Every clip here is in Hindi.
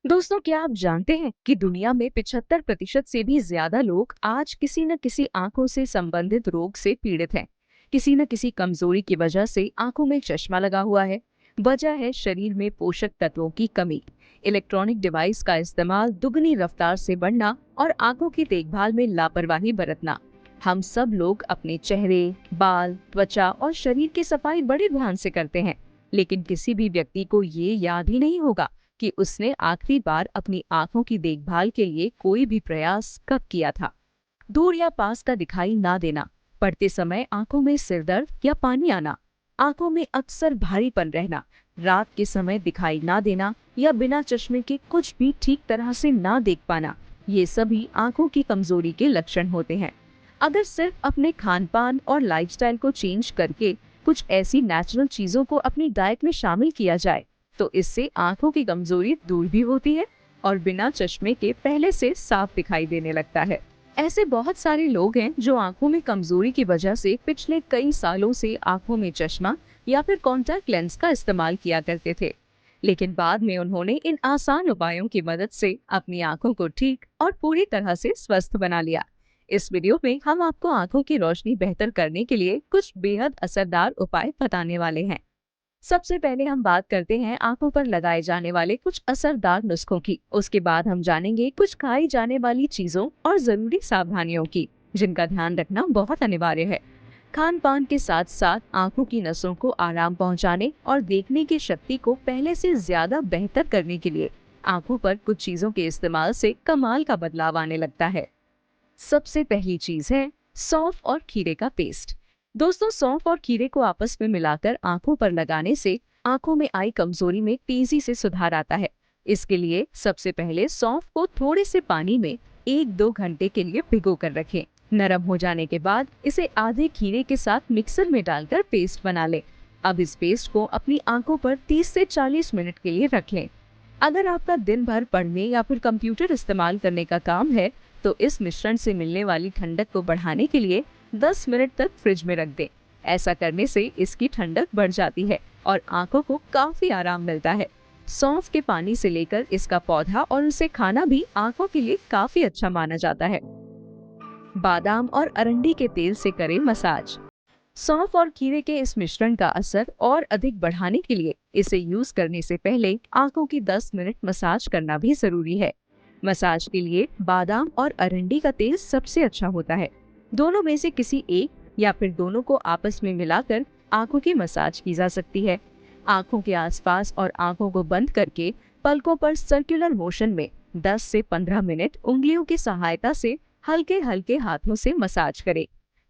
दोस्तों, क्या आप जानते हैं कि दुनिया में 75% से भी ज्यादा लोग आज किसी न किसी आंखों से संबंधित रोग से पीड़ित हैं। किसी न किसी कमजोरी की वजह से आंखों में चश्मा लगा हुआ है। वजह है शरीर में पोषक तत्वों की कमी। इलेक्ट्रॉनिक डिवाइस का इस्तेमाल दुगनी रफ्तार से बढ़ना और आंखों की देखभाल में लापरवाही बरतना। हम सब लोग अपने चेहरे, बाल, त्वचा और शरीर की सफाई बड़े ध्यान से करते हैं, लेकिन किसी भी व्यक्ति को ये याद ही नहीं होगा कि उसने आखिरी बार अपनी आंखों की देखभाल के लिए कोई भी प्रयास कब किया था। दूर या पास का दिखाई ना देना, पढ़ते समय आंखों में सिरदर्द या पानी आना, आंखों में अक्सर भारीपन रहना, रात के समय दिखाई ना देना या बिना चश्मे के कुछ भी ठीक तरह से ना देख पाना, ये सभी आंखों की कमजोरी के लक्षण होते हैं। अगर सिर्फ अपने खान पान और लाइफस्टाइल को चेंज करके कुछ ऐसी नेचुरल चीजों को अपनी डाइट में शामिल किया जाए, तो इससे आंखों की कमजोरी दूर भी होती है और बिना चश्मे के पहले से साफ दिखाई देने लगता है। ऐसे बहुत सारे लोग हैं जो आंखों में कमजोरी की वजह से पिछले कई सालों से आंखों में चश्मा या फिर कॉन्टैक्ट लेंस का इस्तेमाल किया करते थे, लेकिन बाद में उन्होंने इन आसान उपायों की मदद से अपनी आंखों को ठीक और पूरी तरह से स्वस्थ बना लिया। इस वीडियो में हम आपको आंखों की रोशनी बेहतर करने के लिए कुछ बेहद असरदार उपाय बताने वाले हैं। सबसे पहले हम बात करते हैं आंखों पर लगाए जाने वाले कुछ असरदार नुस्खों की। उसके बाद हम जानेंगे कुछ खाई जाने वाली चीजों और जरूरी सावधानियों की, जिनका ध्यान रखना बहुत अनिवार्य है। खान पान के साथ साथ आंखों की नसों को आराम पहुंचाने और देखने की शक्ति को पहले से ज्यादा बेहतर करने के लिए आंखों पर कुछ चीजों के इस्तेमाल से कमाल का बदलाव आने लगता है। सबसे पहली चीज है सौंफ और खीरे का पेस्ट। दोस्तों, सौंफ और खीरे को आपस में मिलाकर आंखों पर लगाने से आंखों में आई कमजोरी में तेजी से सुधार आता है। इसके लिए सबसे पहले सौंफ को थोड़े से पानी में 1-2 घंटे के लिए भिगो कर रखें। नरम हो जाने के बाद इसे आधे खीरे के साथ मिक्सर में डालकर पेस्ट बना लें। अब इस पेस्ट को अपनी आंखों पर 30 से 40 मिनट के लिए रख लें। अगर आपका दिन भर पढ़ने या फिर कंप्यूटर इस्तेमाल करने का काम है, तो इस मिश्रण से मिलने वाली ठंडक को बढ़ाने के लिए 10 मिनट तक फ्रिज में रख दें। ऐसा करने से इसकी ठंडक बढ़ जाती है और आंखों को काफी आराम मिलता है। सौंफ के पानी से लेकर इसका पौधा और उसे खाना भी आंखों के लिए काफी अच्छा माना जाता है। बादाम और अरंडी के तेल से करें मसाज। सौंफ और खीरे के इस मिश्रण का असर और अधिक बढ़ाने के लिए इसे यूज करने से पहले आंखों की 10 मिनट मसाज करना भी जरूरी है। मसाज के लिए बादाम और अरंडी का तेल सबसे अच्छा होता है। दोनों में से किसी एक या फिर दोनों को आपस में मिलाकर आंखों की मसाज की जा सकती है। आंखों के आसपास और आंखों को बंद करके पलकों पर सर्कुलर मोशन में 10 से 15 मिनट उंगलियों की सहायता से हल्के हल्के हाथों से मसाज करें।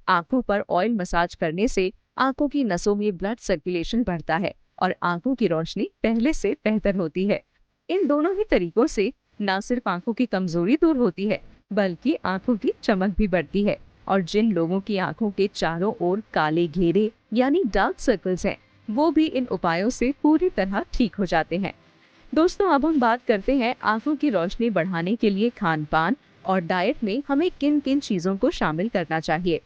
आंखों पर ऑयल मसाज करने से आंखों की नसों में ब्लड सर्कुलेशन बढ़ता है और आंखों की रोशनी पहले से बेहतर होती है। इन दोनों ही तरीकों से न सिर्फ आंखों की कमजोरी दूर होती है, बल्कि आंखों की चमक भी बढ़ती है और जिन लोगों की आंखों के चारों ओर काले घेरे यानी डार्क सर्कल्स हैं, वो भी इन उपायों से पूरी तरह ठीक हो जाते हैं। दोस्तों, अब हम बात करते हैं आंखों की रोशनी बढ़ाने के लिए खान पान और डाइट में हमें किन किन चीजों को शामिल करना चाहिए।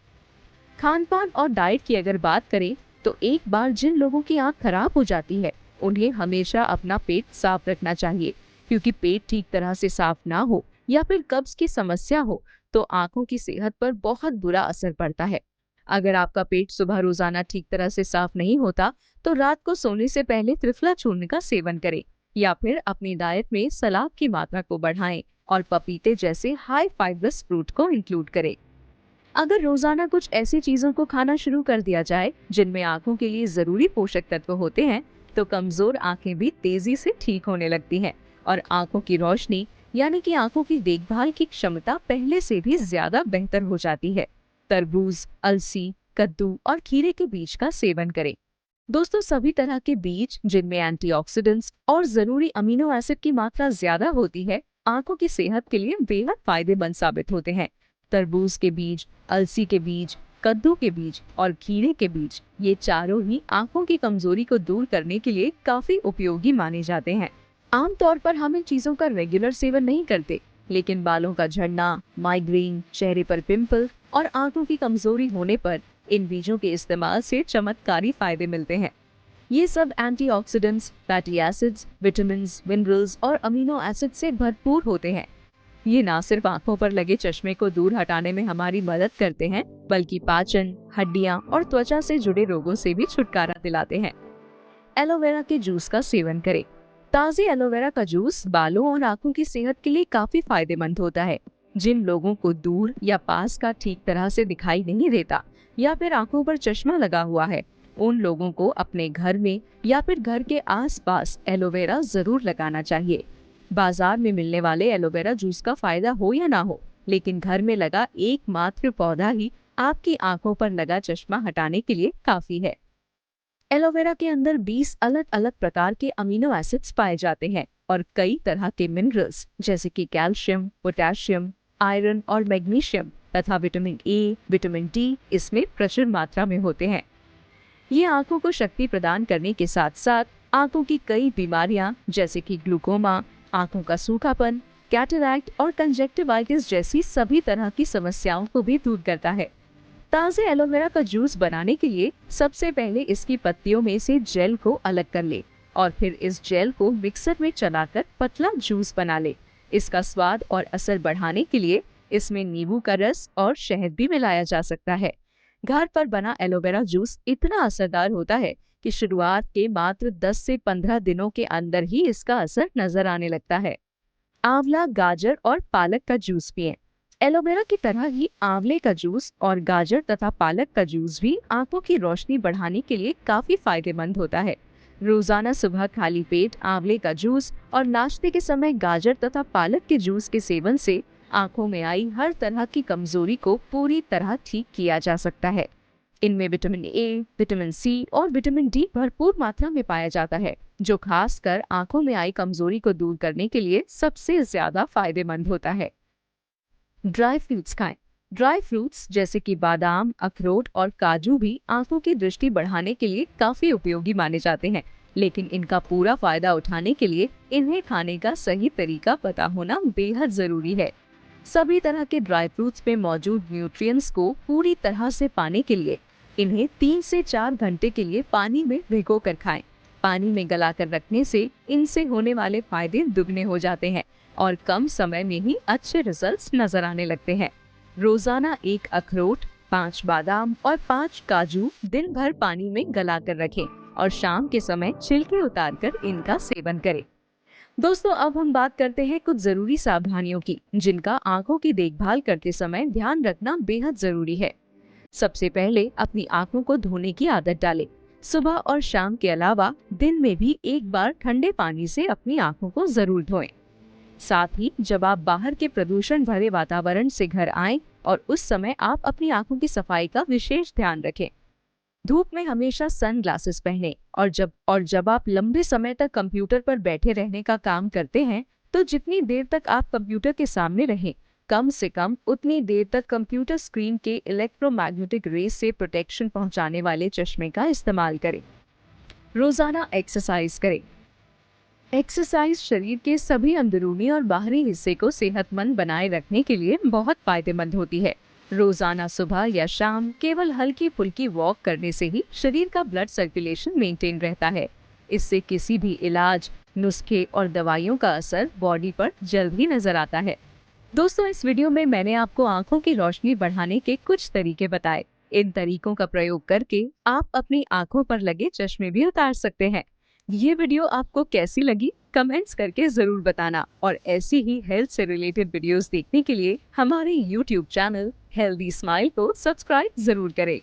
खान पान और डाइट की अगर बात करें, तो एक बार जिन लोगों की आंख खराब हो जाती है, उन्हें हमेशा अपना पेट साफ रखना चाहिए, क्योंकि पेट ठीक तरह से साफ ना हो या फिर कब्ज की समस्या हो तो आंखों की सेहत पर बहुत बुरा असर पड़ता है। अगर आपका पेट सुबह रोजाना ठीक तरह से साफ नहीं होता, तो रात को सोने से पहले त्रिफला चूर्ण का सेवन करें या फिर अपनी डाइट में सलाद की मात्रा को बढ़ाएं और पपीते जैसे हाई फाइब्रस फ्रूट को इंक्लूड करें। अगर रोजाना कुछ ऐसी चीजों को खाना शुरू कर दिया जाए जिनमें आंखों के लिए जरूरी पोषक तत्व होते हैं, तो कमजोर आंखें भी तेजी से ठीक होने लगती हैं और आंखों की रोशनी यानी कि आंखों की देखभाल की क्षमता पहले से भी ज्यादा बेहतर हो जाती है। तरबूज, अलसी, कद्दू और खीरे के बीज का सेवन करें। दोस्तों, सभी तरह के बीज जिनमें एंटीऑक्सीडेंट्स और जरूरी अमीनो एसिड की मात्रा ज्यादा होती है, आंखों की सेहत के लिए बेहद फायदेमंद साबित होते हैं। तरबूज के बीज, अलसी के बीज, कद्दू के बीज और खीरे के बीज, ये चारों ही आंखों की कमजोरी को दूर करने के लिए काफी उपयोगी माने जाते हैं। आमतौर पर हम इन चीजों का रेगुलर सेवन नहीं करते, लेकिन बालों का झड़ना, माइग्रेन, चेहरे पर पिंपल और आंखों की कमजोरी होने पर इन बीजों के इस्तेमाल से चमत्कारी फायदे मिलते हैं। ये सब antioxidants, fatty acids, vitamins, minerals और अमीनो एसिड से भरपूर होते हैं। ये ना सिर्फ आंखों पर लगे चश्मे को दूर हटाने में हमारी मदद करते हैं, बल्कि पाचन, हड्डियां और त्वचा से जुड़े रोगों से भी छुटकारा दिलाते हैं। एलोवेरा के जूस का सेवन करें। ताज़ी एलोवेरा का जूस बालों और आंखों की सेहत के लिए काफी फायदेमंद होता है। जिन लोगों को दूर या पास का ठीक तरह से दिखाई नहीं देता या फिर आंखों पर चश्मा लगा हुआ है, उन लोगों को अपने घर में या फिर घर के आसपास एलोवेरा जरूर लगाना चाहिए। बाजार में मिलने वाले एलोवेरा जूस का फायदा हो या ना हो, लेकिन घर में लगा एकमात्र पौधा ही आपकी आंखों पर लगा चश्मा हटाने के लिए काफी है। एलोवेरा के अंदर 20 अलग अलग प्रकार के अमीनो एसिड्स पाए जाते हैं और कई तरह के मिनरल्स जैसे कि कैल्शियम, पोटेशियम, आयरन और मैग्नीशियम तथा विटामिन ए, विटामिन डी इसमें प्रचुर मात्रा में होते हैं। ये आंखों को शक्ति प्रदान करने के साथ साथ आंखों की कई बीमारियां जैसे कि ग्लूकोमा, आंखों का सूखापन, कैटरैक्ट और कंजक्टिवाइटिस जैसी सभी तरह की समस्याओं को भी दूर करता है। ताजे एलोवेरा का जूस बनाने के लिए सबसे पहले इसकी पत्तियों में से जेल को अलग कर ले और फिर इस जेल को मिक्सर में चलाकर पतला जूस बना ले। इसका स्वाद और असर बढ़ाने के लिए इसमें नींबू का रस और शहद भी मिलाया जा सकता है। घर पर बना एलोवेरा जूस इतना असरदार होता है कि शुरुआत के मात्र 10 से 15 दिनों के अंदर ही इसका असर नजर आने लगता है। आंवला, गाजर और पालक का जूस पिएं। एलोवेरा की तरह ही आंवले का जूस और गाजर तथा पालक का जूस भी आंखों की रोशनी बढ़ाने के लिए काफी फायदेमंद होता है। रोजाना सुबह खाली पेट आंवले का जूस और नाश्ते के समय गाजर तथा पालक के जूस के सेवन से आंखों में आई हर तरह की कमजोरी को पूरी तरह ठीक किया जा सकता है। इनमें विटामिन ए, विटामिन सी और विटामिन डी भरपूर मात्रा में पाया जाता है, जो खासकर आंखों में आई कमजोरी को दूर करने के लिए सबसे ज्यादा फायदेमंद होता है। ड्राई फ्रूट्स खाएं। ड्राई फ्रूट्स जैसे कि बादाम, अखरोट और काजू भी आंखों की दृष्टि बढ़ाने के लिए काफी उपयोगी माने जाते हैं, लेकिन इनका पूरा फायदा उठाने के लिए इन्हें खाने का सही तरीका पता होना बेहद जरूरी है। सभी तरह के ड्राई फ्रूट्स में मौजूद न्यूट्रिएंट्स को पूरी तरह से पाने के लिए इन्हें 3 से 4 घंटे के लिए पानी में भिगो कर खाएं। पानी में गलाकर रखने से इनसे होने वाले फायदे दुगने हो जाते हैं और कम समय में ही अच्छे रिजल्ट्स नजर आने लगते हैं। रोजाना 1 अखरोट, 5 बादाम और 5 काजू दिन भर पानी में गलाकर रखें और शाम के समय छिलके उतारकर इनका सेवन करें। दोस्तों, अब हम बात करते हैं कुछ जरूरी सावधानियों की, जिनका आंखों की देखभाल करते समय ध्यान रखना बेहद जरूरी है। सबसे पहले अपनी आंखों को धोने की आदत डालें। सुबह और शाम के अलावा दिन में भी एक बार ठंडे पानी से अपनी आंखों को जरूर धोएं। साथ ही जब आप बाहर के प्रदूषण भरे वातावरण से घर आएं और उस समय आप अपनी आंखों की सफाई का विशेष ध्यान रखें। धूप में हमेशा सन ग्लासेस पहनें और जब आप लंबे समय तक कंप्यूटर पर बैठे रहने का काम करते हैं, तो जितनी देर तक आप कंप्यूटर के सामने रहें, कम से कम उतनी देर तक कंप्यूटर स्क्रीन के इलेक्ट्रोमैग्नेटिक रेस से प्रोटेक्शन पहुंचाने वाले चश्मे का इस्तेमाल करें। रोजाना एक्सरसाइज करें। एक्सरसाइज शरीर के सभी अंदरूनी और बाहरी हिस्से को सेहतमंद बनाए रखने के लिए बहुत फायदेमंद होती है। रोजाना सुबह या शाम केवल हल्की फुल्की वॉक करने से ही शरीर का ब्लड सर्कुलेशन मेंटेन रहता है। इससे किसी भी इलाज, नुस्खे और दवाइयों का असर बॉडी पर जल्द ही नजर आता है। दोस्तों, इस वीडियो में मैंने आपको आंखों की रोशनी बढ़ाने के कुछ तरीके बताए। इन तरीकों का प्रयोग करके आप अपनी आंखों पर लगे चश्मे भी उतार सकते हैं। ये वीडियो आपको कैसी लगी कमेंट्स करके जरूर बताना और ऐसी ही हेल्थ से रिलेटेड वीडियोस देखने के लिए हमारे YouTube चैनल हेल्दी स्माइल को सब्सक्राइब जरूर करें।